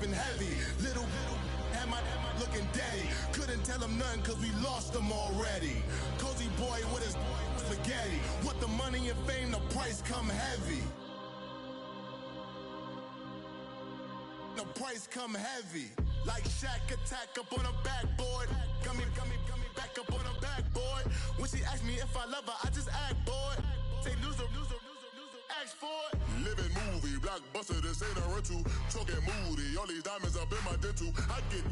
breathing heavy. Little, am I looking daddy? Couldn't tell him nothing cause we lost him already. Cozy boy with his spaghetti. What the money and fame, the price come heavy. The price come heavy. Like Shaq attack up on a backboard. Gummy, back up on a backboard. When she asked me if I love her, I just act bored. Say loser, ask for it. Living movie, blockbuster, this ain't a rental. Talking moody, all these diamonds up in my dental. I get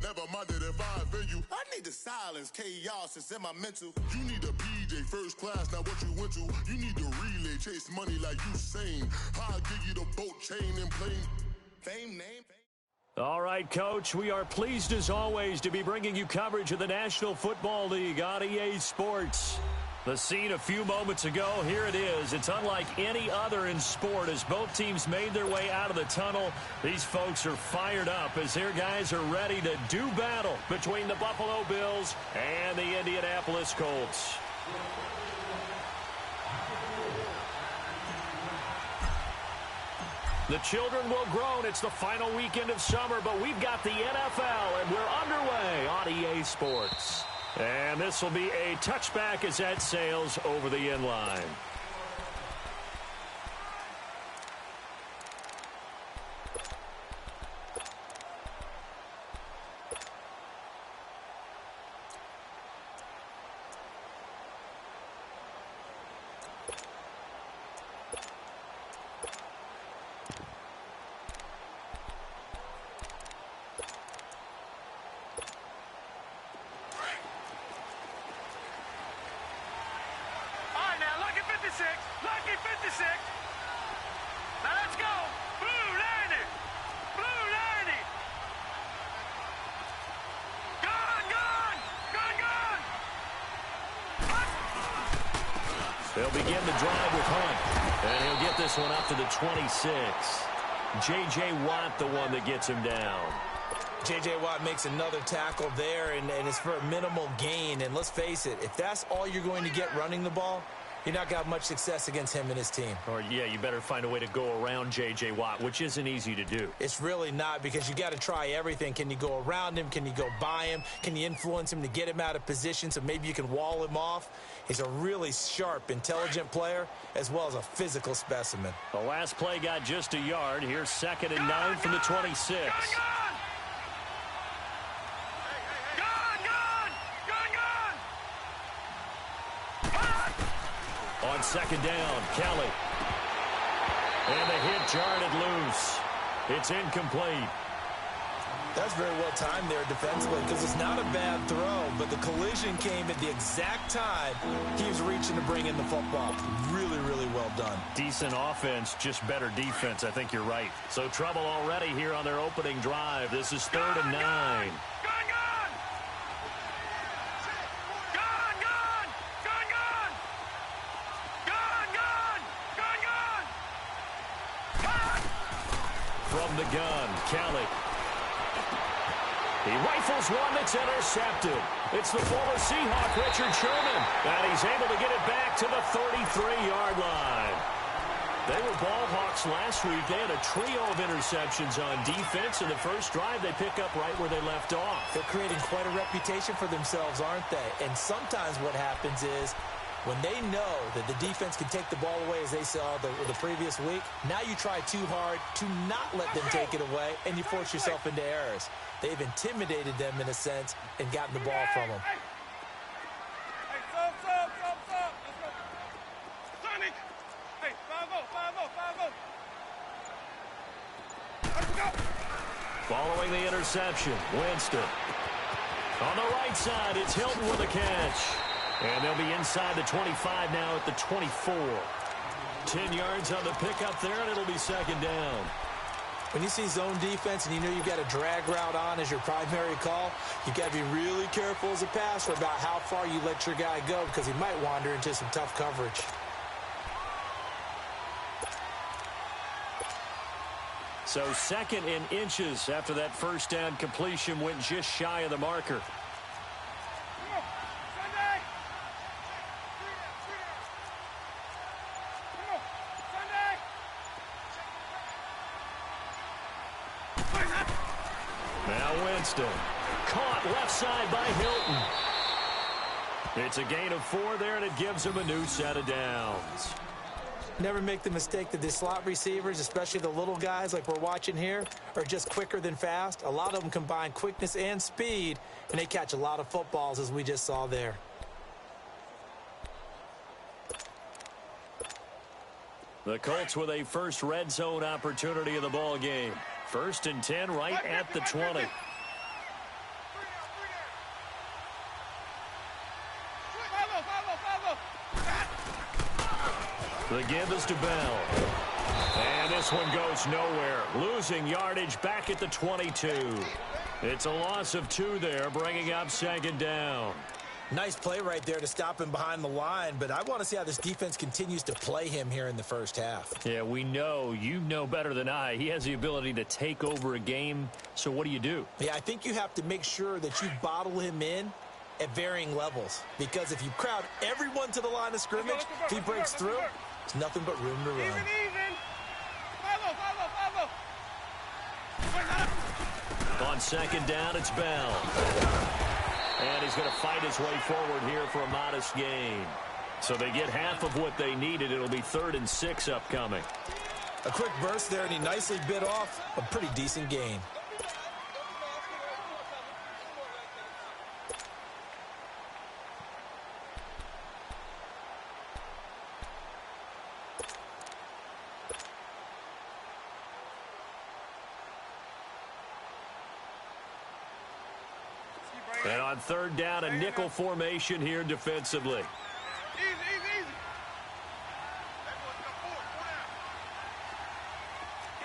never minded if I offend you. I need the silence, chaos is in my mental. You need a PJ, first class, not what you went to. You need the relay, chase money like you sane. I'll give you the boat, chain, and plane. Fame, name. All right, Coach, we are pleased as always to be bringing you coverage of the National Football League on EA Sports. The scene a few moments ago, here it is. It's unlike any other in sport as both teams made their way out of the tunnel. These folks are fired up as their guys are ready to do battle between the Buffalo Bills and the Indianapolis Colts. The children will groan. It's the final weekend of summer, but we've got the NFL, and we're underway on EA Sports. And this will be a touchback as that sails over the end line. Lucky 56. Now let's go. Blue 90. Blue 90. Gone. They'll begin the drive with Hunt. And he'll get this one up to the 26. J.J. Watt, the one that gets him down. J.J. Watt makes another tackle there, and it's for a minimal gain. And let's face it, if that's all you're going to get running the ball, you're not going to have much success against him and his team. Or, yeah, you better find a way to go around J.J. Watt, which isn't easy to do. It's really not, because you got to try everything. Can you go around him? Can you go by him? Can you influence him to get him out of position so maybe you can wall him off? He's a really sharp, intelligent player, as well as a physical specimen. The last play got just a yard. Here's 2nd and 9 from the 26. On 2nd down, Kelly. And the hit jarred it loose. It's incomplete. That's very well timed there defensively, because it's not a bad throw, but the collision came at the exact time he was reaching to bring in the football. Really, really well done. Decent offense, just better defense. I think you're right. So trouble already here on their opening drive. This is 3rd and 9. From the gun, Kelly. He rifles one that's intercepted. It's the former Seahawk, Richard Sherman. And he's able to get it back to the 33-yard line. They were ball hawks last week. They had a trio of interceptions on defense. In the first drive, they pick up right where they left off. They're creating quite a reputation for themselves, aren't they? And sometimes what happens is, when they know that the defense can take the ball away, as they saw the previous week, now you try too hard to not let them take it away, and you force yourself into errors. They've intimidated them, in a sense, and gotten the ball from them. Following the interception, Winston. On the right side, it's Hilton with a catch. And they'll be inside the 25 now at the 24. 10 yards on the pickup there, and it'll be 2nd down. When you see zone defense and you know you've got a drag route on as your primary call, you've got to be really careful as a passer about how far you let your guy go, because he might wander into some tough coverage. So 2nd and inches after that first down completion went just shy of the marker. Now Winston. Caught left side by Hilton. It's a gain of 4 there, and it gives him a new set of downs. Never make the mistake that the slot receivers, especially the little guys like we're watching here, are just quicker than fast. A lot of them combine quickness and speed, and they catch a lot of footballs, as we just saw there. The Colts with a first red zone opportunity in the ball game. 1st and 10 right at the 20. The give is to Bell. And this one goes nowhere. Losing yardage back at the 22. It's a loss of 2 there, bringing up 2nd down. Nice play right there to stop him behind the line, but I want to see how this defense continues to play him here in the first half. Yeah, we know. You know better than I. He has the ability to take over a game, so what do? Yeah, I think you have to make sure that you bottle him in at varying levels, because if you crowd everyone to the line of scrimmage, if he breaks through, there's nothing but room to run. Even. Follow. On 2nd down, it's Bell. And he's going to fight his way forward here for a modest gain. So they get half of what they needed. It'll be 3rd and 6 upcoming. A quick burst there, and he nicely bit off a pretty decent gain. And on 3rd down, a nickel formation here defensively. Easy.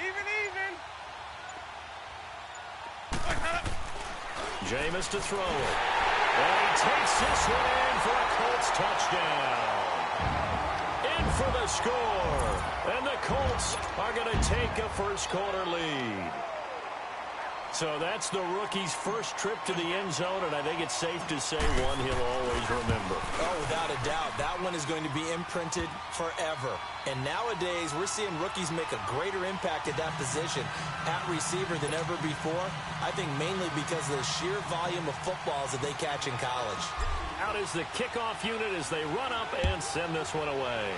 Even. Jameis to throw it. And he takes this one in for a Colts touchdown. In for the score. And the Colts are going to take a first-quarter lead. So that's the rookie's first trip to the end zone, and I think it's safe to say one he'll always remember. Oh, without a doubt. That one is going to be imprinted forever. And nowadays, we're seeing rookies make a greater impact at that position at receiver than ever before. I think mainly because of the sheer volume of footballs that they catch in college. Out is the kickoff unit as they run up and send this one away.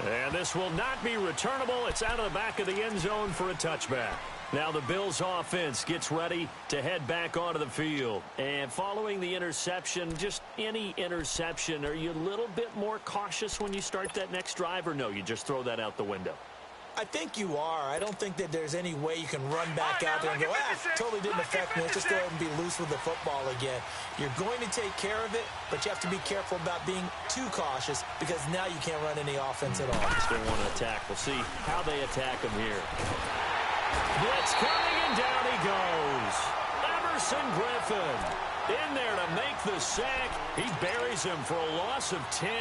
And this will not be returnable. It's out of the back of the end zone for a touchback. Now the Bills offense gets ready to head back onto the field. And following the interception, just any interception, are you a little bit more cautious when you start that next drive, or no, you just throw that out the window? I think you are. I don't think that there's any way you can run back out there and go, totally didn't affect me. Let's just go ahead and be loose with the football again. You're going to take care of it, but you have to be careful about being too cautious because now you can't run any offense at all. Still want to attack. We'll see how they attack him here. Blitz coming, and down he goes. Emerson Griffin in there to make the sack. He buries him for a loss of 10.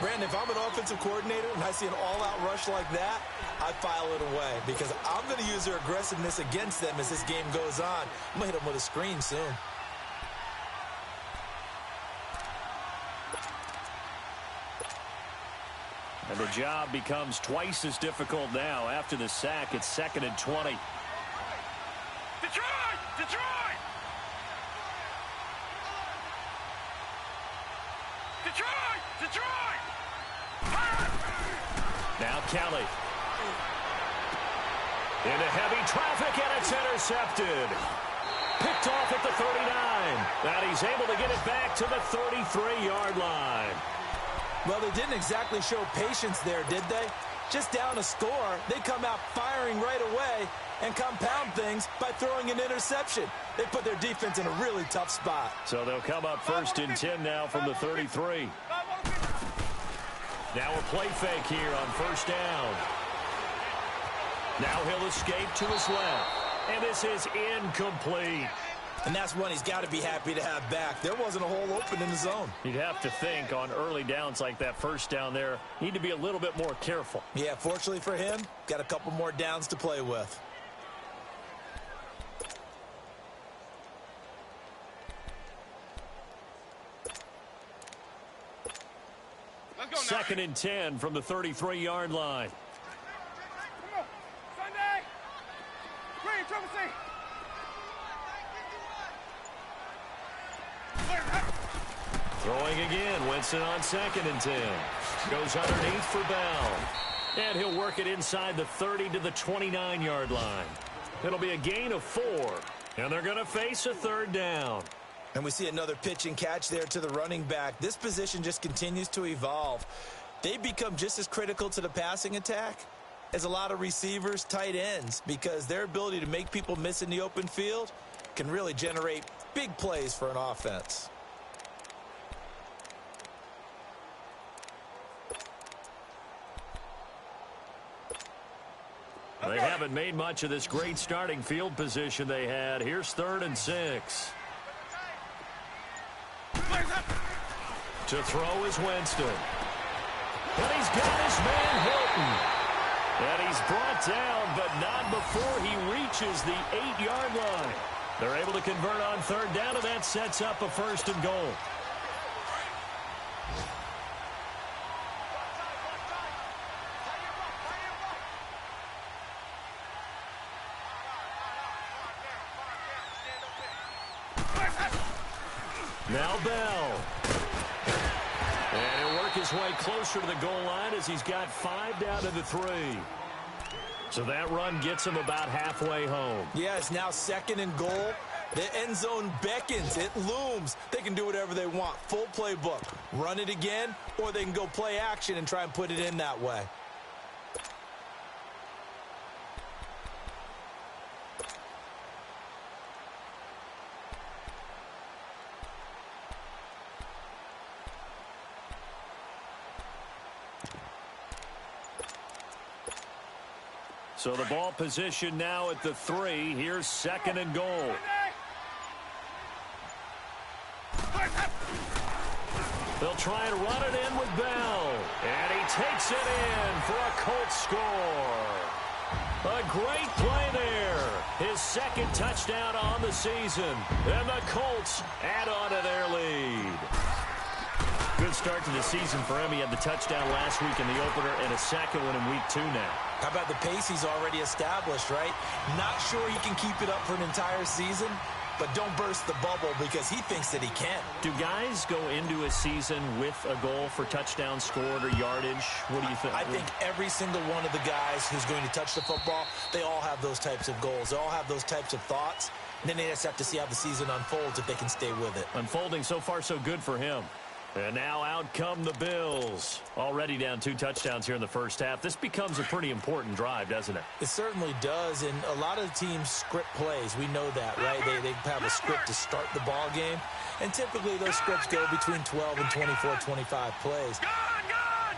Brandon, if I'm an offensive coordinator and I see an all-out rush like that, I file it away because I'm going to use their aggressiveness against them as this game goes on. I'm going to hit them with a screen soon. And the job becomes twice as difficult now. After the sack, it's 2nd and 20. Detroit! Now Kelly. Into heavy traffic, and it's intercepted. Picked off at the 39. And he's able to get it back to the 33-yard line. Well, they didn't exactly show patience there, did they? Just down a score, they come out firing right away and compound things by throwing an interception. They put their defense in a really tough spot. So they'll come up 1st and 10 now from the 33. Now a play fake here on 1st down. Now he'll escape to his left. And this is incomplete. And that's one he's got to be happy to have back. There wasn't a hole open in the zone. You'd have to think on early downs like that 1st down there, need to be a little bit more careful. Yeah, fortunately for him, got a couple more downs to play with. Let's go now. 2nd and 10 from the 33-yard line. Come on. Sunday. Throwing again. Winston on 2nd and 10. Goes underneath for Bell. And he'll work it inside the 30 to the 29-yard line. It'll be a gain of 4. And they're going to face a 3rd down. And we see another pitch and catch there to the running back. This position just continues to evolve. They become just as critical to the passing attack as a lot of receivers, tight ends, because their ability to make people miss in the open field can really generate big plays for an offense. They haven't made much of this great starting field position they had. Here's 3rd and 6. To throw is Winston. And he's got his man Hilton. And he's brought down, but not before he reaches the 8-yard line. They're able to convert on 3rd down, and that sets up a 1st and goal. Now Bell. And he'll work his way closer to the goal line as he's got 5 down to the 3. So that run gets him about halfway home. Yeah, it's now 2nd and goal. The end zone beckons. It looms. They can do whatever they want. Full playbook. Run it again, or they can go play action and try and put it in that way. So the ball position now at the 3. Here's 2nd and goal. They'll try and run it in with Bell. And he takes it in for a Colts score. A great play there. His 2nd touchdown on the season. And the Colts add on to their lead. Good start to the season for him. He had the touchdown last week in the opener and a 2nd one in week 2 now. How about the pace he's already established, right? Not sure he can keep it up for an entire season, but don't burst the bubble because he thinks that he can. Do guys go into a season with a goal for touchdown scored or yardage? What do you think? I think every single one of the guys who's going to touch the football, they all have those types of goals. They all have those types of thoughts. And then they just have to see how the season unfolds if they can stay with it. Unfolding so far so good for him. And now out come the Bills. Already down 2 touchdowns here in the first half. This becomes a pretty important drive, doesn't it? It certainly does, and a lot of the teams script plays. We know that, right? They have a script to start the ball game, and typically those scripts go between 12 and 24, 25 plays.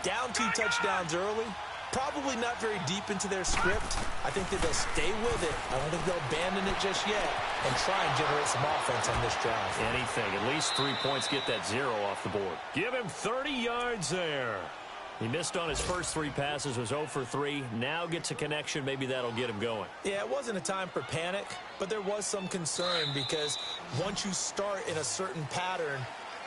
Down 2 touchdowns early, probably not very deep into their script. I think that they'll stay with it. I don't think they'll abandon it just yet and try and generate some offense on this drive. Anything. At least 3 points, get that 0 off the board. Give him 30 yards there. He missed on his first 3 passes, was 0 for 3. Now gets a connection. Maybe that'll get him going. Yeah, it wasn't a time for panic, but there was some concern because once you start in a certain pattern,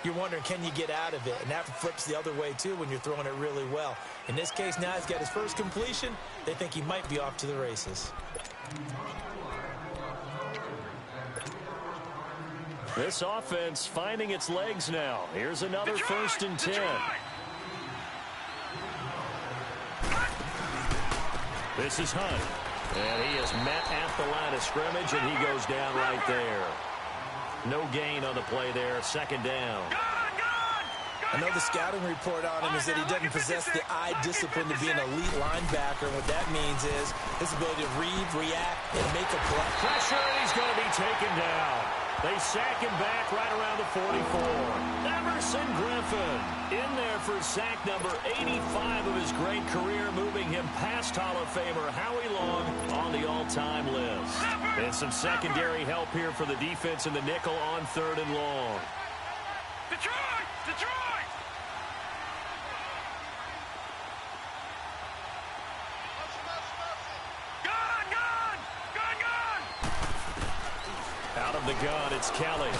you're wondering, can you get out of it? And that flips the other way, too, when you're throwing it really well. In this case, now he's got his first completion. They think he might be off to the races. This offense finding its legs now. Here's another Detroit, 1st and 10. Detroit. This is Hunt. And he is met at the line of scrimmage, and he goes down right there. No gain on the play there. 2nd down. I know the scouting report on him is that he doesn't possess the eye discipline to be an elite linebacker. What that means is his ability to read, react, and make a play. Pressure, and he's going to be taken down. They sack him back right around the 44. Emerson Griffin in there for sack number 85 of his great career, moving him past Hall of Famer Howie Long on the all-time list. And some secondary help here for the defense in the nickel on 3rd and long. Detroit! Detroit! Gun! Gun! Gun! Gun! Out of the gun, it's Kelly.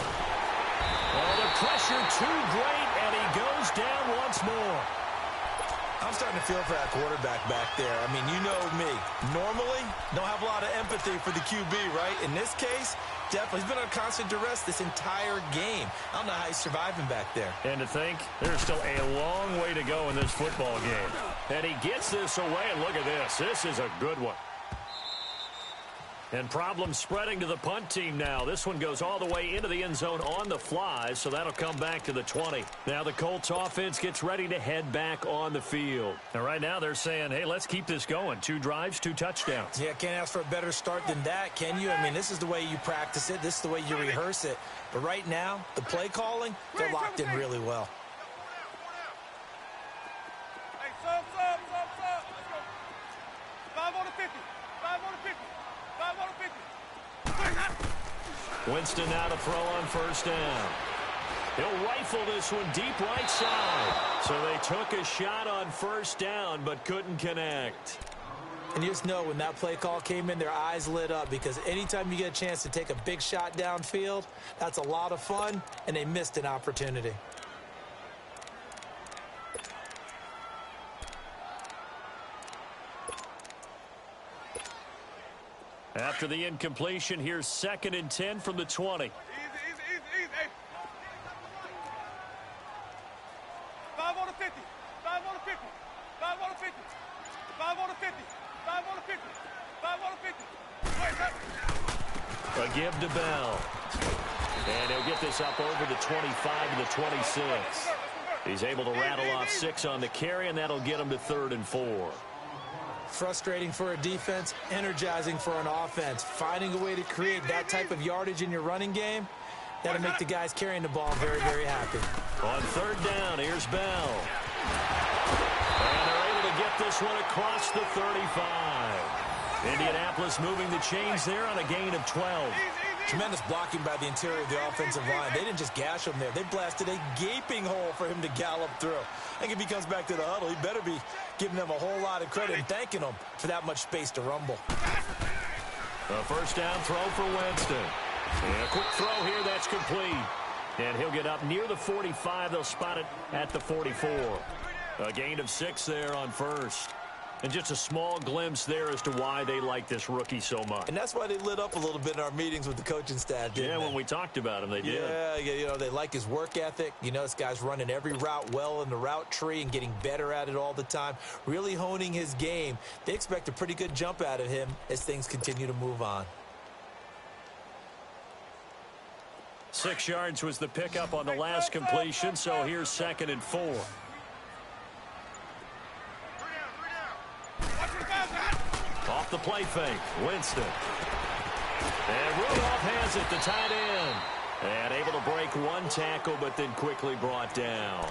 Oh, the pressure too great, and he goes down once more. I'm starting to feel for that quarterback back there. I mean, you know me. Normally, don't have a lot of empathy for the QB, right? In this case, Definitely. He's been on constant duress this entire game. I don't know how he's surviving back there. And to think, there's still a long way to go in this football game. And he gets this away, and look at this. This is a good one. And problems spreading to the punt team now. This one goes all the way into the end zone on the fly, so that'll come back to the 20. Now the Colts offense gets ready to head back on the field. And right now they're saying, hey, let's keep this going. 2 drives, 2 touchdowns. Yeah, can't ask for a better start than that, can you? I mean, this is the way you practice it. This is the way you rehearse it. But right now, the play calling, they're locked in really well. Hey, sub. Let's go. 5 on the 50. 5 on the 50. 5 on the 50. Winston now to throw on first down. He'll rifle this one deep right side. So they took a shot on first down but couldn't connect. And you just know when that play call came in, their eyes lit up, because anytime you get a chance to take a big shot downfield, that's a lot of fun, and they missed an opportunity. After the incompletion, here's 2nd and 10 from the 20. Easy. Hey. 5 on the 50. 5 on the 50. 5 on the 50. 5 on the 50. 5 on the 50. 5 on the 50. A give to Bell. And he'll get this up over the 25 to the 26. He's able to rattle off 6 on the carry, and that'll get him to 3rd and 4. Frustrating for a defense, energizing for an offense. Finding a way to create that type of yardage in your running game, that'll make the guys carrying the ball very, very happy. On 3rd down, here's Bell. And they're able to get this one across the 35. Indianapolis moving the chains there on a gain of 12. Tremendous blocking by the interior of the offensive line. They didn't just gash him there. They blasted a gaping hole for him to gallop through. I think if he comes back to the huddle, he better be giving them a whole lot of credit and thanking them for that much space to rumble. A first down throw for Winston. And a quick throw here that's complete. And he'll get up near the 45. They'll spot it at the 44. A gain of 6 there on first. And just a small glimpse there as to why they like this rookie so much. And that's why they lit up a little bit in our meetings with the coaching staff, didn't they? When we talked about him, they did. Yeah, you know, they like his work ethic. You know, this guy's running every route well in the route tree and getting better at it all the time, really honing his game. They expect a pretty good jump out of him as things continue to move on. 6 yards was the pickup on the last completion, so here's 2nd and 4. Off the play fake, Winston. And Rudolph has it, the tight end. And able to break 1 tackle, but then quickly brought down.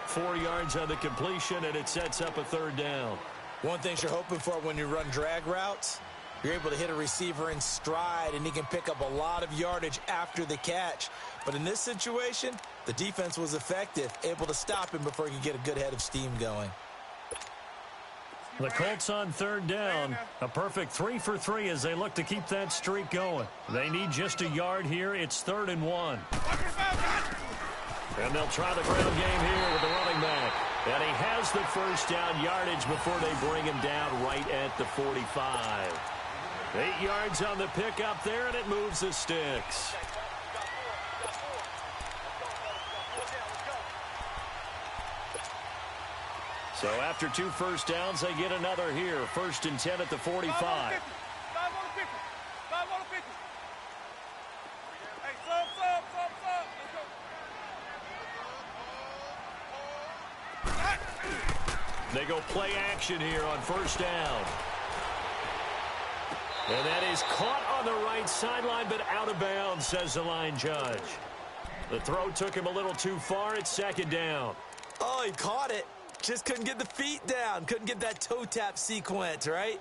4 yards on the completion, and it sets up a 3rd down. One thing you're hoping for when you run drag routes, you're able to hit a receiver in stride, and he can pick up a lot of yardage after the catch. But in this situation, the defense was effective, able to stop him before he could get a good head of steam going. The Colts on 3rd down. A perfect 3 for 3 as they look to keep that streak going. They need just a yard here. It's 3rd and 1. And they'll try the ground game here with the running back. And he has the first down yardage before they bring him down right at the 45. 8 yards on the pickup there, and it moves the sticks. So after 2 first downs, they get another here. 1st and 10 at the 45. 5 on the 50. 5 on the 50. Hey, sub. Let's go. They go play action here on 1st down. And that is caught on the right sideline, but out of bounds, says the line judge. The throw took him a little too far. It's 2nd down. Oh, he caught it. Just couldn't get the feet down. Couldn't get that toe tap sequence, right?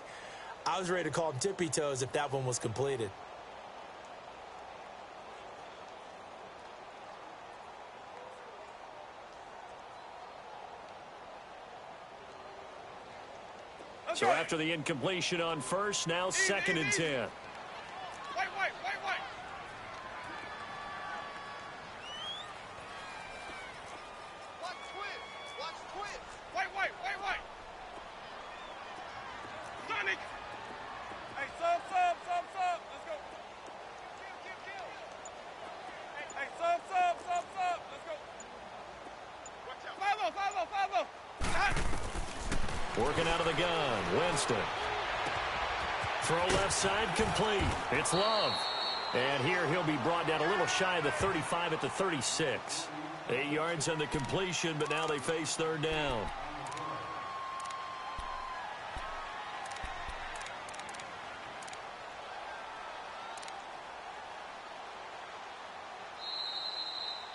I was ready to call him tippy toes if that one was completed. So after the incompletion on 1st, now 2nd and 10. Wait. Wait. Sonic. Hey, sub. Let's go. Kill. Working out of the gun, Winston. Throw left side complete. It's Love. And here he'll be brought down a little shy of the 35 at the 36. 8 yards on the completion, but now they face third down.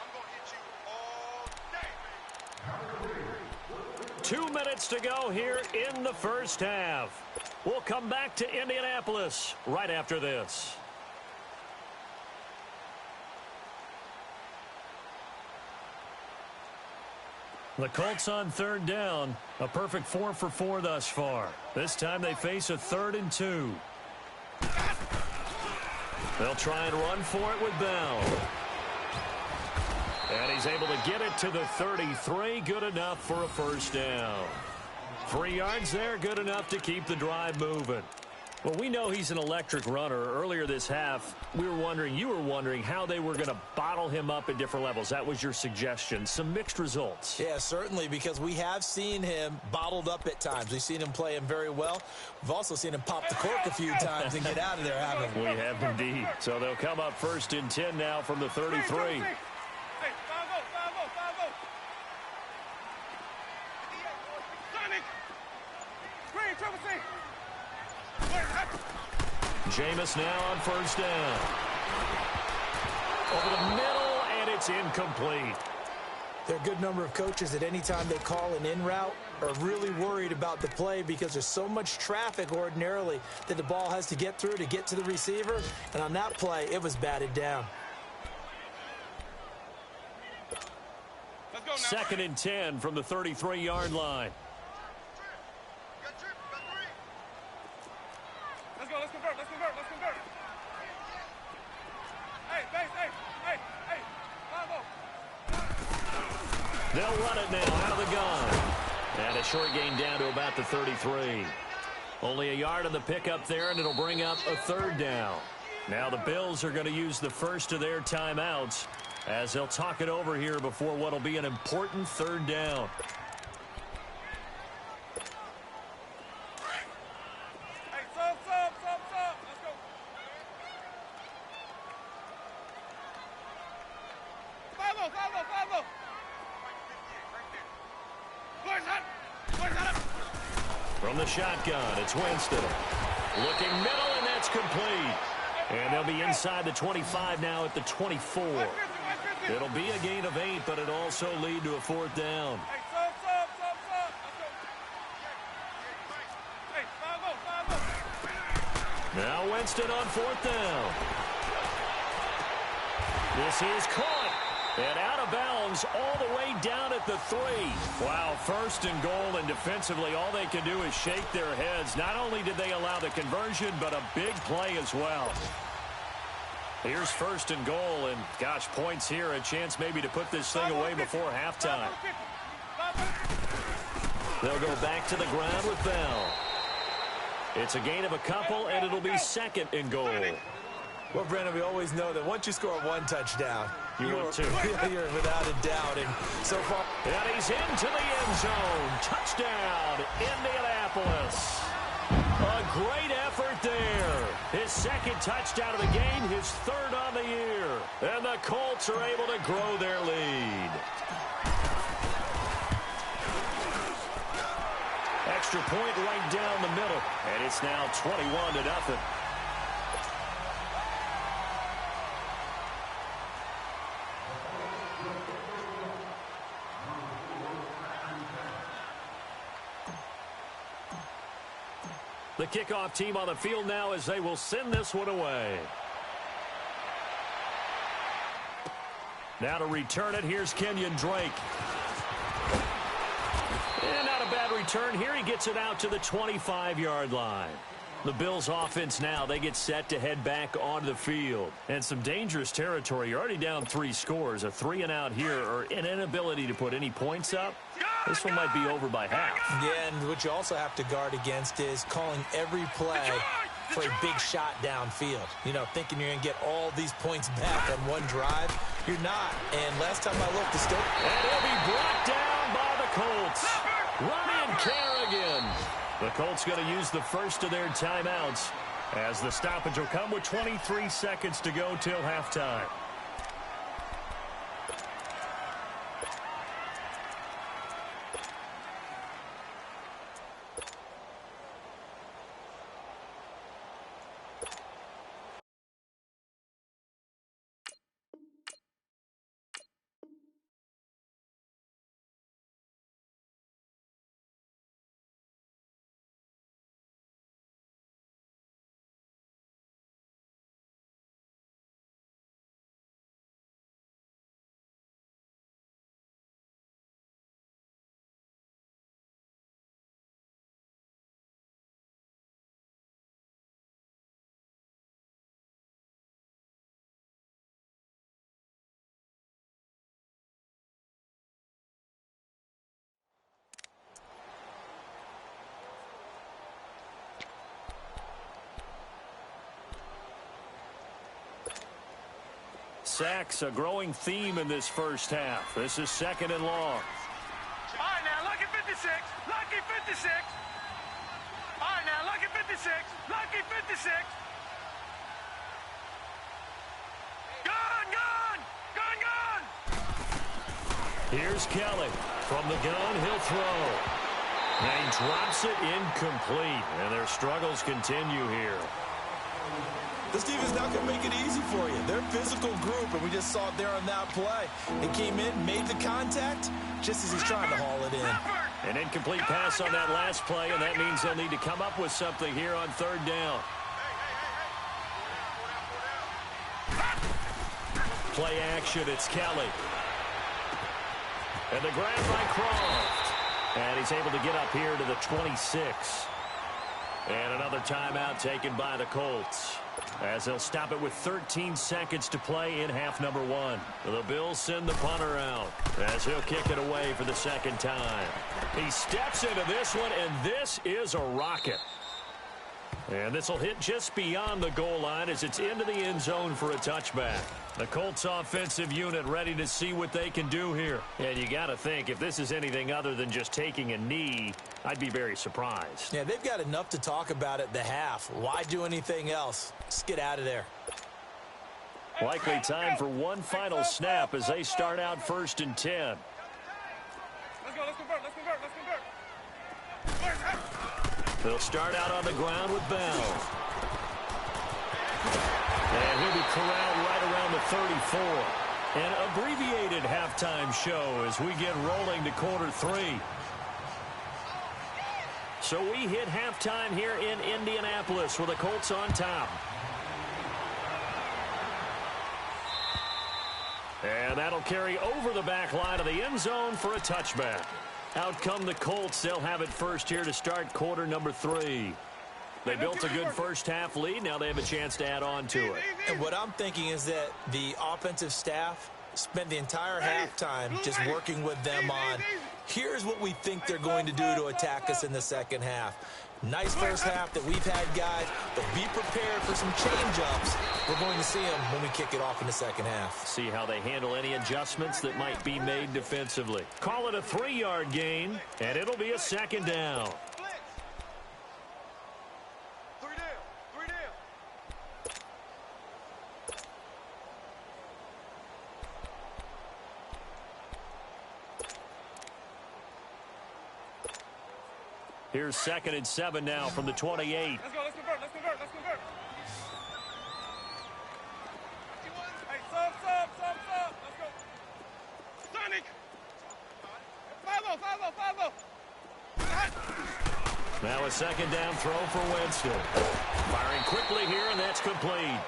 I'm going to hit you all day, baby. 2 minutes to go here in the first half. We'll come back to Indianapolis right after this. The Colts on third down. A perfect 4 for 4 thus far. This time they face a 3rd and 2. They'll try and run for it with Bell. And he's able to get it to the 33. Good enough for a first down. 3 yards there, good enough to keep the drive moving. Well, we know he's an electric runner. Earlier this half, you were wondering how they were going to bottle him up at different levels. That was your suggestion. Some mixed results. Yeah, certainly, because we have seen him bottled up at times. We've seen him play him very well. We've also seen him pop the cork a few times and get out of there, haven't we? We have indeed. So they'll come up 1st and 10 now from the 33. Hey, 5-0, 5-0, 5-0. Sonic. Screen, triple C. Jameis now on first down. Over the middle, and it's incomplete. There are a good number of coaches that any time they call an in route are really worried about the play because there's so much traffic ordinarily that the ball has to get through to get to the receiver. And on that play, it was batted down. Let's go now. 2nd and 10 from the 33-yard line. Let's convert. Hey, base, hey, 5-0. They'll run it now out of the gun. And a short gain down to about the 33. Only a yard on the pickup there, and it'll bring up a 3rd down. Now the Bills are going to use the first of their timeouts as they'll talk it over here before what will be an important 3rd down. From the shotgun, it's Winston. Looking middle, and that's complete. And they'll be inside the 25 now at the 24. It'll be a gain of 8, but it'll also lead to a 4th down. Now Winston on 4th down. This is caught. And out of bounds all the way down at the 3. Wow, 1st and goal, and defensively all they can do is shake their heads. Not only did they allow the conversion, but a big play as well. Here's 1st and goal, and gosh, points here, a chance maybe to put this thing away before halftime. They'll go back to the ground with Bell. It's a gain of a couple, and it'll be 2nd and goal. Well, Brandon, we always know that once you score 1 touchdown, you're without a doubt. And so far, and he's into the end zone. Touchdown, Indianapolis. A great effort there. His 2nd touchdown of the game, his 3rd on the year. And the Colts are able to grow their lead. Extra point right down the middle. And it's now 21-0. The kickoff team on the field now as they will send this one away. Now to return it, here's Kenyon Drake. And not a bad return here. He gets it out to the 25-yard line. The Bills offense now, they get set to head back onto the field. And some dangerous territory. You're already down 3 scores. A 3-and-out here, or an inability to put any points up. This one might be over by half. Yeah, and what you also have to guard against is calling every play for a big shot downfield. You know, thinking you're going to get all these points back on one drive. You're not. And last time I looked, the still. And he'll be brought down by the Colts. Ryan Kerrigan again. The Colts going to use the first of their timeouts as the stoppage will come with 23 seconds to go till halftime. Sacks, a growing theme in this first half. This is second and long. All right, now, lucky 56. Lucky 56. All right, now, lucky 56. Lucky 56. Gun, gun! Gun, gun! Here's Kelly. From the gun, he'll throw. And he drops it incomplete. And their struggles continue here. This defense not going to make it easy for you. They're a physical group, and we just saw it there on that play. They came in, made the contact, just as he's trying to haul it in. An incomplete pass on that last play, and that means they'll need to come up with something here on third down. Play action, it's Kelly. And the grab by Croft. And he's able to get up here to the 26. And another timeout taken by the Colts, as they'll stop it with 13 seconds to play in half number one. The Bills send the punter out as he'll kick it away for the second time. He steps into this one, and this is a rocket. And this will hit just beyond the goal line as it's into the end zone for a touchback. The Colts offensive unit ready to see what they can do here. And you got to think, if this is anything other than just taking a knee, I'd be very surprised. Yeah, they've got enough to talk about at the half. Why do anything else? Just get out of there. Likely time for one final snap as they start out 1st and 10. Let's go, let's convert, let's convert, let's convert. They'll start out on the ground with Bell. And he'll be corralled right around the 34. An abbreviated halftime show as we get rolling to quarter 3. So we hit halftime here in Indianapolis with the Colts on top. And that'll carry over the back line of the end zone for a touchback. Out come the Colts. They'll have it first here to start quarter number 3. They built a good first half lead. Now they have a chance to add on to it. And what I'm thinking is that the offensive staff spent the entire halftime just working with them on, here's what we think they're going to do to attack us in the second half. Nice first half that we've had, guys, but be prepared for some change-ups. We're going to see them when we kick it off in the second half. See how they handle any adjustments that might be made defensively. Call it a 3-yard gain, and it'll be a second down. Here's 2nd and 7 now from the 28. Let's go, let's convert, let's convert, let's convert. Hey, sub. Let's go. Sonic. 5-0. Now a second down throw for Winston. Firing quickly here, and that's complete.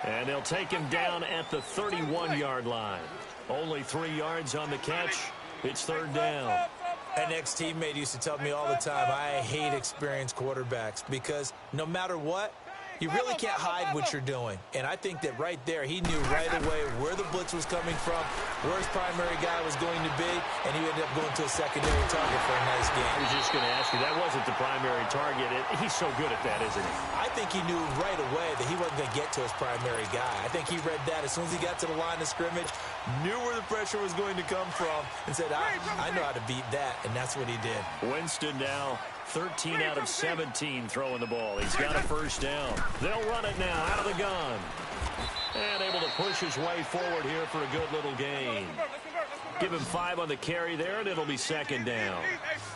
And they'll take him down at the 31-yard line. Only 3 yards on the catch. It's third down. An ex-teammate used to tell me all the time, I hate experienced quarterbacks because no matter what, you really can't hide what you're doing. And I think that right there, he knew right away where the blitz was coming from, where his primary guy was going to be, and he ended up going to a secondary target for a nice game. I was just going to ask you, that wasn't the primary target. He's so good at that, isn't he? I think he knew right away that he wasn't going to get to his primary guy. I think he read that as soon as he got to the line of scrimmage, knew where the pressure was going to come from, and said, I know how to beat that, and that's what he did. Winston now 13 out of 17 throwing the ball. He's got a first down. They'll run it now out of the gun. And able to push his way forward here for a good little gain. Give him 5 on the carry there, and it'll be second down.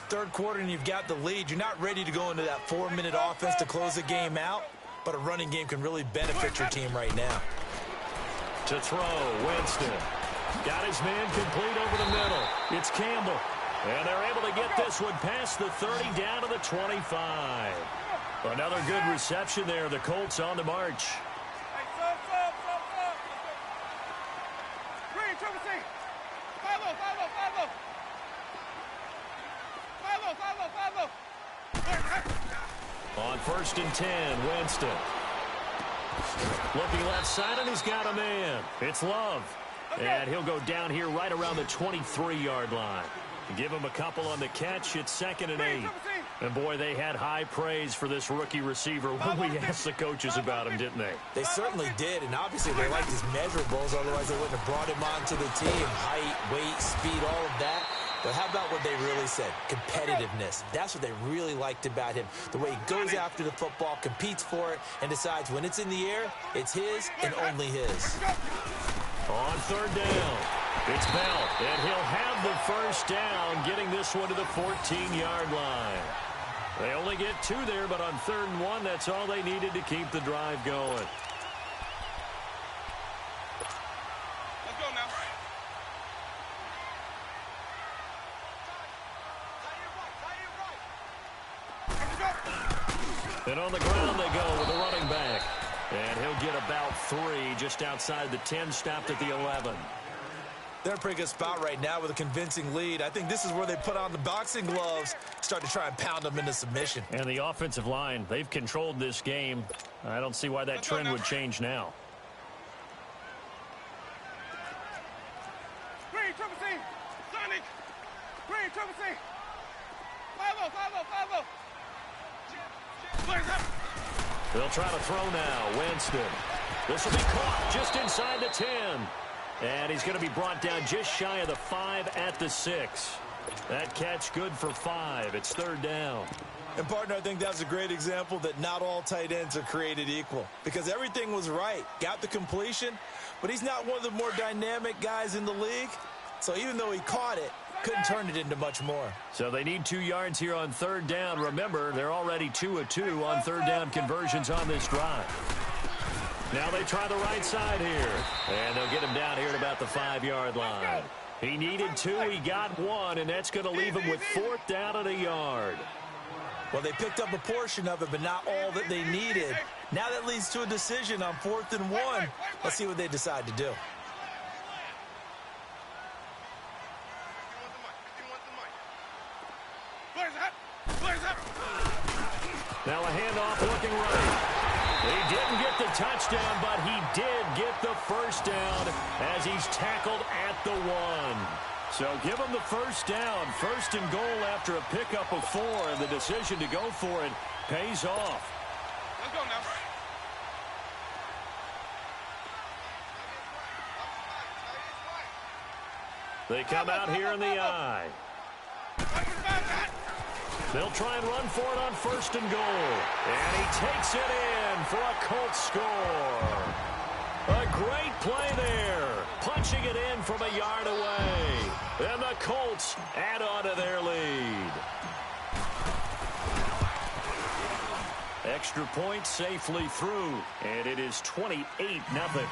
Third quarter, and you've got the lead. You're not ready to go into that 4-minute offense to close the game out, but a running game can really benefit your team right now. To throw, Winston. Got his man complete over the middle. It's Campbell. And they're able to get this one past the 30 down to the 25. Another good reception there. The Colts on the march. On 1st and 10, Winston. Looking left side, and he's got a man. It's Love. And he'll go down here right around the 23-yard line. Give him a couple on the catch. It's 2nd and 8. And, boy, they had high praise for this rookie receiver when we asked the coaches about him, didn't they? They certainly did, and obviously they liked his measurables. Otherwise, they wouldn't have brought him onto the team. Height, weight, speed, all of that. But how about what they really said? Competitiveness. That's what they really liked about him. The way he goes after the football, competes for it, and decides when it's in the air, it's his and only his. On 3rd down, it's Bell, and he'll have the first down, getting this one to the 14-yard line. They only get 2 there, but on 3rd and 1, that's all they needed to keep the drive going. Let's go now. And on the ground they go with the running back. And he'll get about 3 just outside the 10, stopped at the 11. They're in a pretty good spot right now with a convincing lead. I think this is where they put on the boxing gloves, start to try and pound them into submission. And the offensive line, they've controlled this game. I don't see why that trend would change now. Green, triple C. Sonic. Green, triple C. 5-0, 5-0, 5-0. They'll try to throw now. Winston. This will be caught just inside the 10. And he's going to be brought down just shy of the 5 at the 6. That catch good for 5. It's 3rd down. And, partner, I think that's a great example that not all tight ends are created equal. Because everything was right. Got the completion, but he's not one of the more dynamic guys in the league. So even though he caught it, couldn't turn it into much more. So they need 2 yards here on 3rd down. Remember, they're already 2 of 2 on 3rd down conversions on this drive. Now they try the right side here. And they'll get him down here at about the 5-yard line. He needed 2, he got 1, and that's going to leave him with 4th down at a yard. Well, they picked up a portion of it, but not all that they needed. Now that leads to a decision on 4th and 1. Let's see what they decide to do. Now a handoff looking right. He didn't get the touchdown, but he did get the first down as he's tackled at the 1. So give him the first down. 1st and goal after a pickup of 4, and the decision to go for it pays off. Let's go now. They come out here in the I. They'll try and run for it on 1st and goal. And he takes it in for a Colts score. A great play there. Punching it in from a yard away. And the Colts add on to their lead. Extra point safely through. And it is 28-0.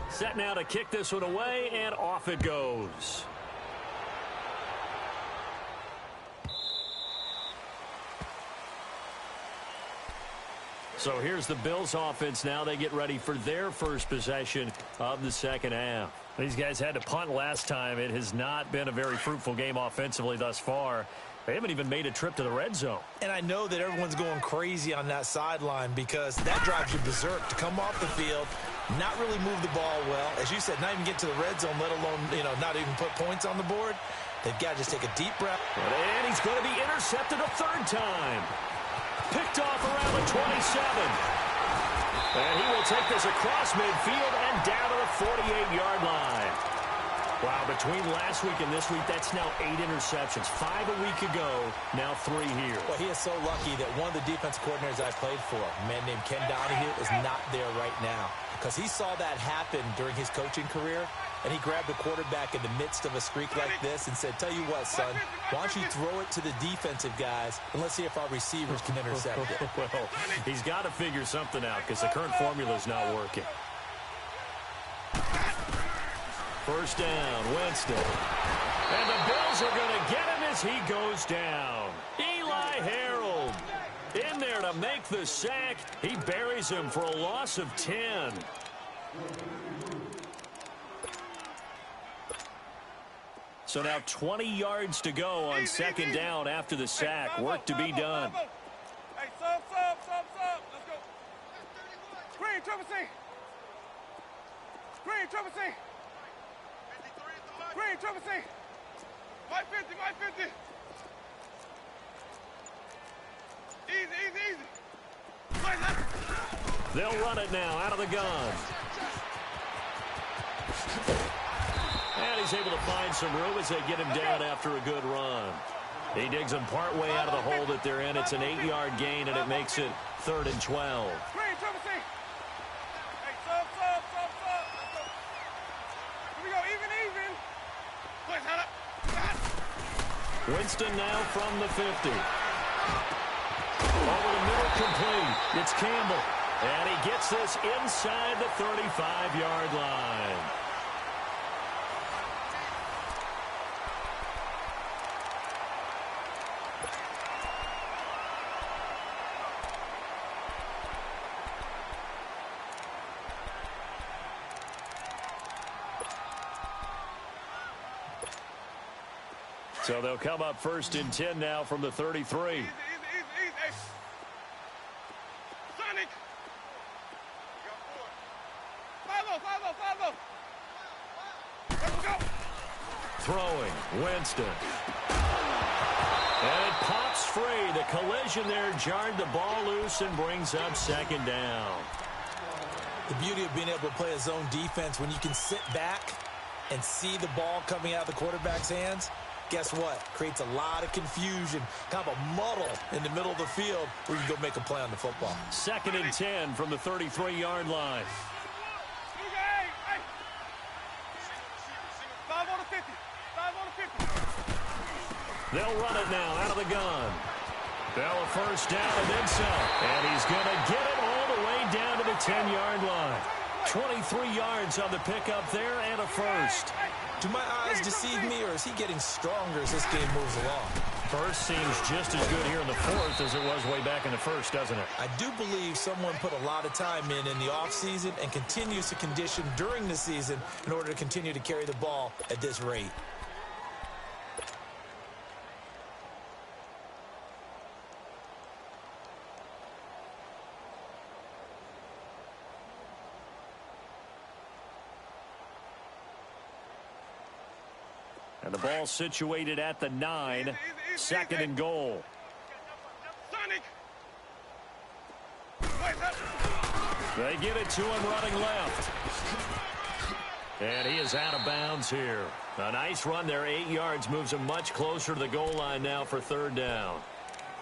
Set now to kick this one away, and off it goes. So here's the Bills offense now. They get ready for their first possession of the second half. These guys had to punt last time. It has not been a very fruitful game offensively thus far. They haven't even made a trip to the red zone. And I know that everyone's going crazy on that sideline because that drives you berserk to come off the field, not really move the ball well. As you said, not even get to the red zone, let alone, not even put points on the board. They've got to just take a deep breath. And he's going to be intercepted a 3rd time. Picked off around the 27. And he will take this across midfield and down to the 48-yard line. Wow, between last week and this week, that's now 8 interceptions. 5 a week ago, now 3 here. Well, he is so lucky that one of the defense coordinators I played for, a man named Ken Donahue, is not there right now. Because he saw that happen during his coaching career, and he grabbed the quarterback in the midst of a streak like this and said, tell you what, son, why don't you throw it to the defensive guys, and let's see if our receivers can intercept it. Well, he's got to figure something out because the current formula is not working. First down, Winston. And the Bills are going to get him as he goes down. Eli Harold in there to make the sack. He buries him for a loss of 10. So now 20 yards to go on second down after the sack. Work to be done. Hey, sub. Let's go. Screen, triple C. Screen, triple C. Green, triple C. White 50. Easy. They'll run it now out of the gun. And he's able to find some room as they get him down after a good run. He digs him partway out of the hole that they're in. It's an 8-yard gain, and it makes it 3rd and 12. Green, triple C. Hey, sub. Let's go. Here we go, even. Please, head up. Winston now from the 50. Over the middle, complete. It's Campbell. And he gets this inside the 35-yard line. So they'll come up 1st and 10 now from the 33. Easy. Sonic. 5-0. Let's go. Throwing, Winston. And it pops free. The collision there jarred the ball loose and brings up 2nd down. The beauty of being able to play a zone defense when you can sit back and see the ball coming out of the quarterback's hands, guess what? Creates a lot of confusion, kind of a muddle in the middle of the field where you can go make a play on the football. 2nd and 10 from the 33-yard line. Hey. 5 on the 50. They'll run it now out of the gun. Bell a first down and then some. And he's going to get it all the way down to the 10-yard line. 23 yards on the pickup there and a first. Do my eyes deceive me, or is he getting stronger as this game moves along? First seems just as good here in the 4th as it was way back in the 1st, doesn't it? I do believe someone put a lot of time in the offseason and continues to condition during the season in order to continue to carry the ball at this rate. And the ball situated at the 9. 2nd and goal. Sonic. They give it to him running left. And he is out of bounds here. A nice run there. 8 yards moves him much closer to the goal line now for 3rd down.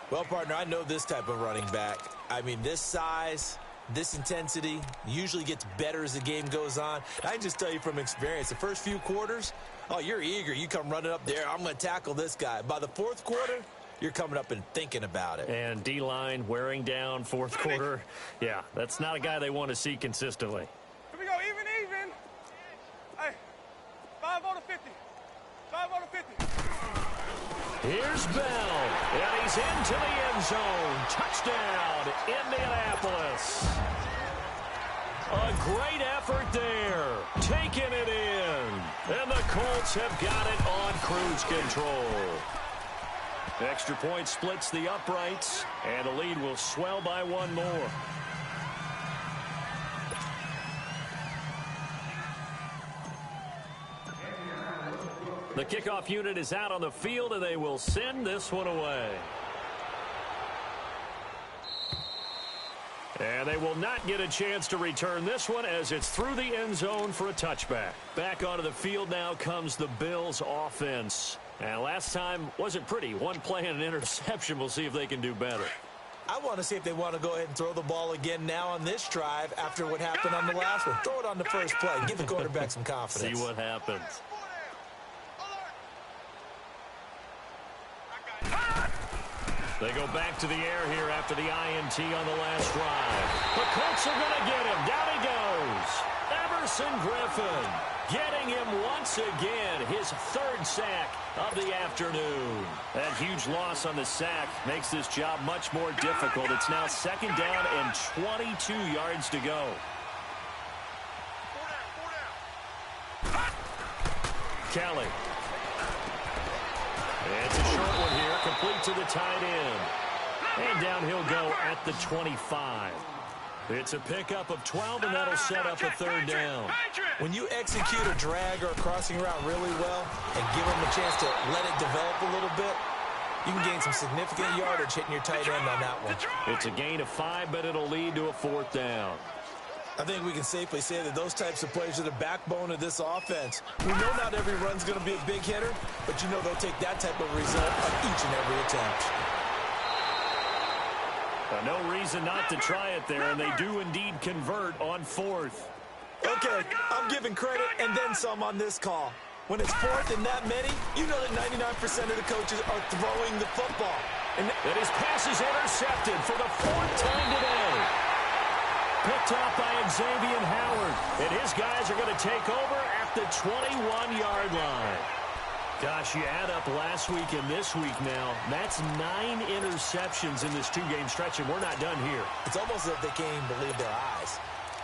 Well, partner, I know this type of running back. I mean, this size, this intensity usually gets better as the game goes on. I can just tell you from experience, the first few quarters, oh, you're eager. You come running up there. I'm going to tackle this guy. By the 4th quarter, you're coming up and thinking about it. And D-line wearing down 4th quarter. Yeah, that's not a guy they want to see consistently. Here we go, even. Hey, 5 on the 50. 5 on the 50. Here's Bell, and he's into the end zone. Touchdown, Indianapolis. A great effort there, taking it in. And the Colts have got it on cruise control. Extra point splits the uprights, and the lead will swell by 1 more. The kickoff unit is out on the field, and they will send this one away. And they will not get a chance to return this one as it's through the end zone for a touchback. Back onto the field now comes the Bills offense. And last time wasn't pretty. One play and an interception. We'll see if they can do better. I want to see if they want to go ahead and throw the ball again now on this drive after what happened on the last one. Throw it on the first play. Give the quarterback some confidence. See what happens. They go back to the air here after the INT on the last drive. The Colts are going to get him. Down he goes. Everson Griffin getting him once again. His third sack of the afternoon. That huge loss on the sack makes this job much more difficult. It's now second down and 22 yards to go. Kelly. It's a short one here, complete to the tight end. And down he'll go at the 25. It's a pickup of 12, and that'll set up a third down. When you execute a drag or a crossing route really well and give them a chance to let it develop a little bit, you can gain some significant yardage hitting your tight end on that one. It's a gain of 5, but it'll lead to a fourth down. I think we can safely say that those types of plays are the backbone of this offense. We know not every run's going to be a big hitter, but you know they'll take that type of result on each and every attempt. No reason not to try it there, and they do indeed convert on fourth. Okay, I'm giving credit and then some on this call. When it's fourth and that many, you know that 99% of the coaches are throwing the football. And his pass is intercepted for the fourth time today. Picked off by Xavier Howard. And his guys are going to take over at the 21-yard line. Gosh, you add up last week and this week now. That's 9 interceptions in this two-game stretch, and we're not done here. It's almost as if they can't even believe their eyes.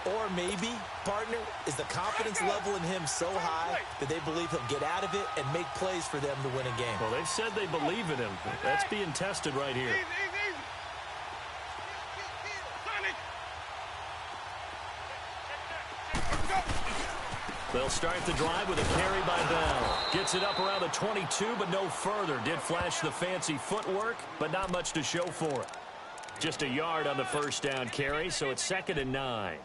Or maybe, partner, is the confidence level in him so high that they believe he'll get out of it and make plays for them to win a game. Well, they've said they believe in him. That's being tested right here. They'll start the drive with a carry by Bell. Gets it up around the 22, but no further. Did flash the fancy footwork, but not much to show for it. Just a yard on the first down carry, so it's 2nd and 9.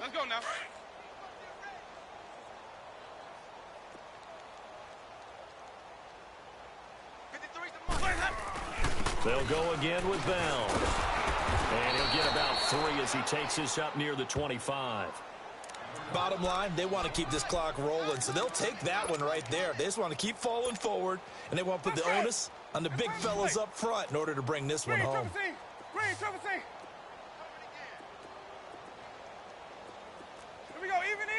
Let's go now. They'll go again with Bell. And he'll get about 3 as he takes this up near the 25. Bottom line, they want to keep this clock rolling, so they'll take that one right there. They just want to keep falling forward, and they want to put the onus on the big fellas up front in order to bring this one home. Green, triple C. Here we go, even.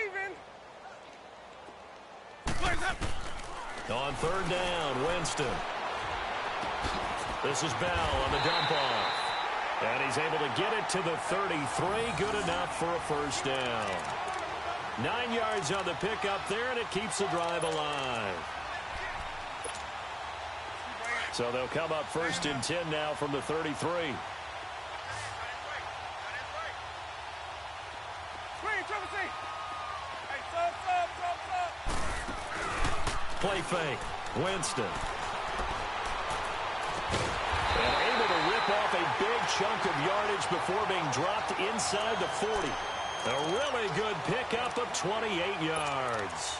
On third down, Winston. This is Bell on the dump off. And he's able to get it to the 33. Good enough for a first down. 9 yards on the pickup there, and it keeps the drive alive. So they'll come up 1st and 10 now from the 33. Play fake. Winston. And able to rip off a big chunk of yardage before being dropped inside the 40. A really good pickup of 28 yards.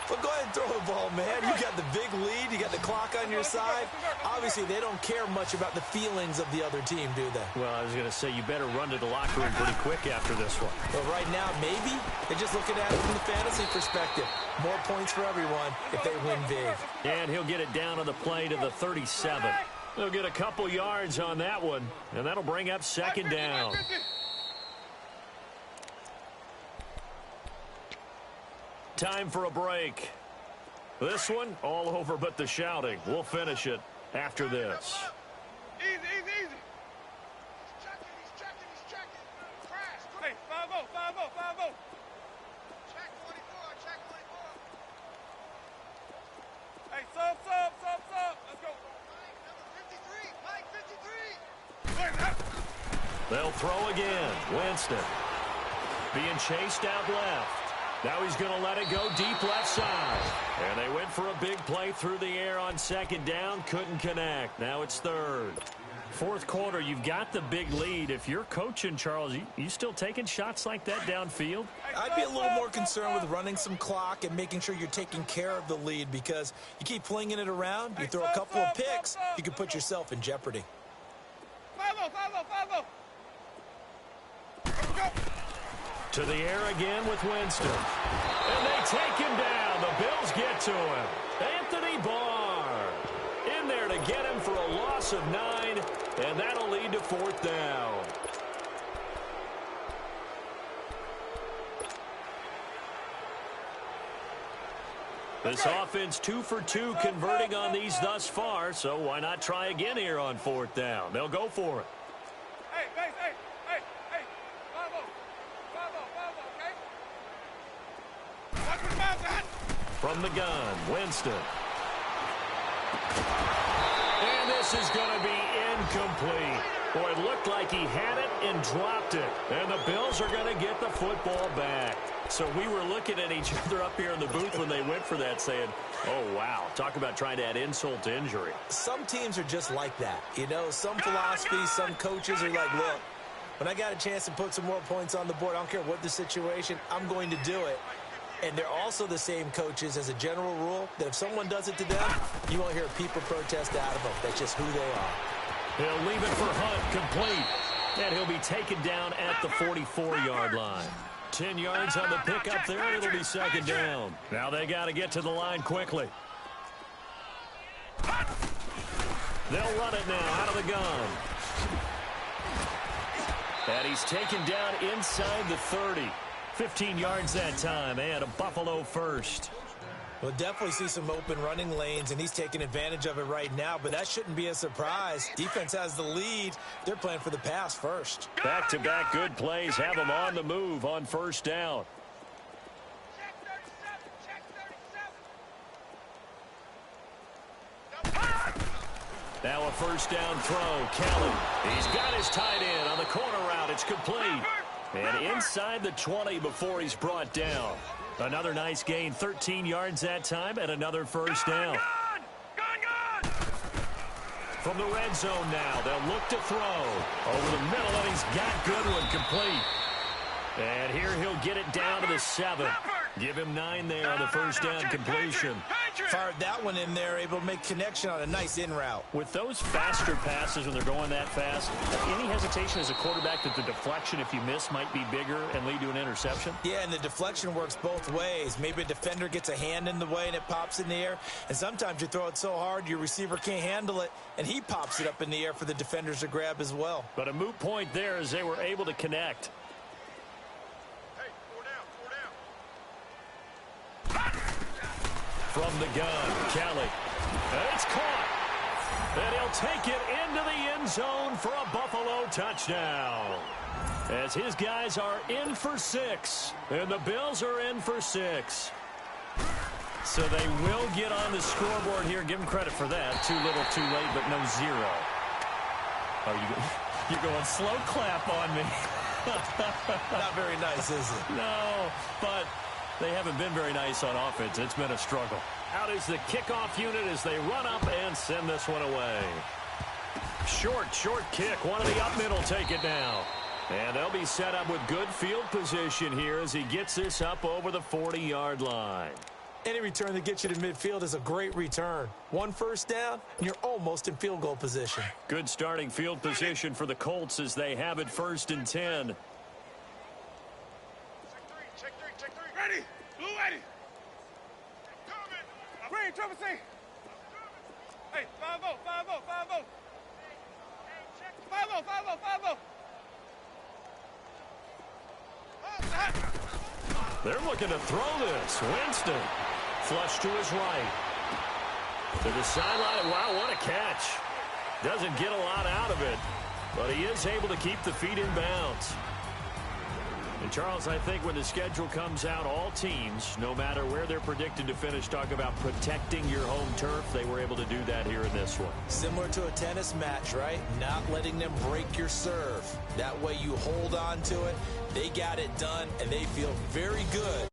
Well, go ahead and throw the ball, man. You got the big lead. You got the clock on your side. Obviously, they don't care much about the feelings of the other team, do they? Well, I was going to say, you better run to the locker room pretty quick after this one. Well, right now, maybe they're just looking at it from the fantasy perspective. More points for everyone if they win big. And he'll get it down on the play to the 37. They'll get a couple yards on that one, and that'll bring up 2nd down. Time for a break. This one, all over but the shouting. We'll finish it after this. Easy. He's checking. Crash. Hey, 5-0. Check 24. Hey, sub. Let's go. Mike 53. They'll throw again. Winston being chased out left. Now he's going to let it go deep left side. And they went for a big play through the air on 2nd down. Couldn't connect. Now it's 3rd. Fourth quarter, you've got the big lead. If you're coaching, Charles, you still taking shots like that downfield? I'd be a little more concerned with running some clock and making sure you're taking care of the lead, because you keep flinging it around, you throw a couple of picks, you can put yourself in jeopardy. To the air again with Winston. And they take him down. The Bills get to him. Anthony Barr in there to get him for a loss of 9, and that'll lead to fourth down. This offense 2 for 2 converting on these thus far, so why not try again here on fourth down? They'll go for it. From the gun, Winston. And this is going to be incomplete. Boy, it looked like he had it and dropped it. And the Bills are going to get the football back. So we were looking at each other up here in the booth when they went for that, saying, oh, wow, talk about trying to add insult to injury. Some teams are just like that. You know, some philosophies, some coaches are like, look, when I got a chance to put some more points on the board, I don't care what the situation, I'm going to do it. And they're also the same coaches as a general rule that if someone does it to them, you won't hear a peep or protest out of them. That's just who they are. He'll leave it for Hunt, complete. And he'll be taken down at the 44-yard line. 10 yards on the pickup there, and it'll be second down. Now they got to get to the line quickly. They'll run it now out of the gun. And he's taken down inside the 30. 15 yards that time, and a Buffalo first. We'll definitely see some open running lanes, and he's taking advantage of it right now, but that shouldn't be a surprise. Defense has the lead. They're playing for the pass first. Back-to-back good plays have them on the move on first down. Now a first down throw. Kelly, he's got his tight end on the corner route. It's complete. And inside the 20 before he's brought down. Another nice gain, 13 yards that time, and another first down. From the red zone now, they'll look to throw. Over the middle, and he's got Goodwin complete. And here he'll get it down to the 7. Give him 9 there on the first down completion. Fired that one in there, able to make connection on a nice in route. With those faster passes when they're going that fast, any hesitation as a quarterback that the deflection, if you miss, might be bigger and lead to an interception? Yeah, and the deflection works both ways. Maybe a defender gets a hand in the way and it pops in the air. And sometimes you throw it so hard your receiver can't handle it, and he pops it up in the air for the defenders to grab as well. But a moot point there as they were able to connect. From the gun, Kelly. And it's caught. And he'll take it into the end zone for a Buffalo touchdown. As his guys are in for 6. And the Bills are in for 6. So they will get on the scoreboard here. Give them credit for that. Too little, too late, but no 0. Oh, you're going slow clap on me. Not very nice, is it? No, but they haven't been very nice on offense. It's been a struggle. Out is the kickoff unit as they run up and send this one away. Short kick. One of the up middle take it down. And they'll be set up with good field position here as he gets this up over the 40-yard line. Any return that gets you to midfield is a great return. One first down, and you're almost in field goal position. Good starting field position for the Colts as they have it 1st and 10. Check three. Ready. Blue ready. Green, triple C. Hey, 5-0. 5-0. They're looking to throw this. Winston. Flush to his right. To the sideline. Wow, what a catch. Doesn't get a lot out of it, but he is able to keep the feet in bounds. And, Charles, I think when the schedule comes out, all teams, no matter where they're predicted to finish, talk about protecting your home turf. They were able to do that here in this one. Similar to a tennis match, right? Not letting them break your serve. That way you hold on to it. They got it done, and they feel very good.